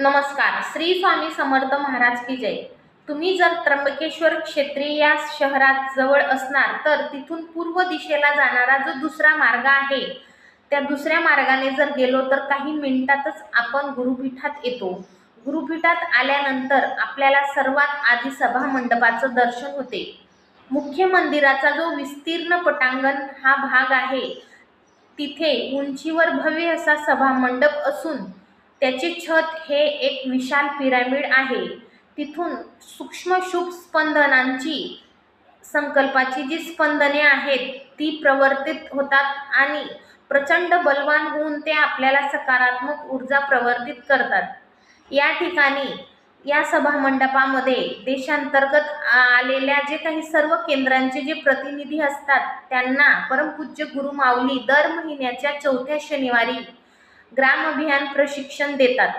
नमस्कार. श्री स्वामी समर्थ महाराज की जय. तुम्ही जर त्र्यंबकेश्वर क्षेत्री या शहरात जवळ असणार तर तिथून पूर्व दिशेला जाणारा जो दुसरा मार्ग आहे त्या दुसऱ्या मार्गाने जर गेलो तर काही मिनिटातच आपण गुरुपीठात येतो. गुरुपीठात आल्यानंतर आपल्याला सर्वात आधी सभा मंडपाचं दर्शन होते. मुख्य मंदिराचा जो विस्तीर्ण पटांगण हा भाग आहे तिथे उंचीवर भव्य असा सभा मंडप असून त्याचे छत हे एक विशाल पिरामिड आहे. तिथून सूक्ष्म शुभ स्पंदनांची संकल्पाची जी स्पंदने आहेत ती प्रवर्तित होतात आणि प्रचंड बलवान होऊन ते आपल्याला सकारात्मक ऊर्जा प्रवर्धित करतात. या ठिकाणी या सभा मंडपामध्ये देशांतर्गत आलेल्या जे काही सर्व केंद्रांचे जे प्रतिनिधी असतात त्यांना परमपूज्य गुरु माऊली दर महिन्याच्या चौथ्या शनिवारी ग्राम अभियान प्रशिक्षण देतात.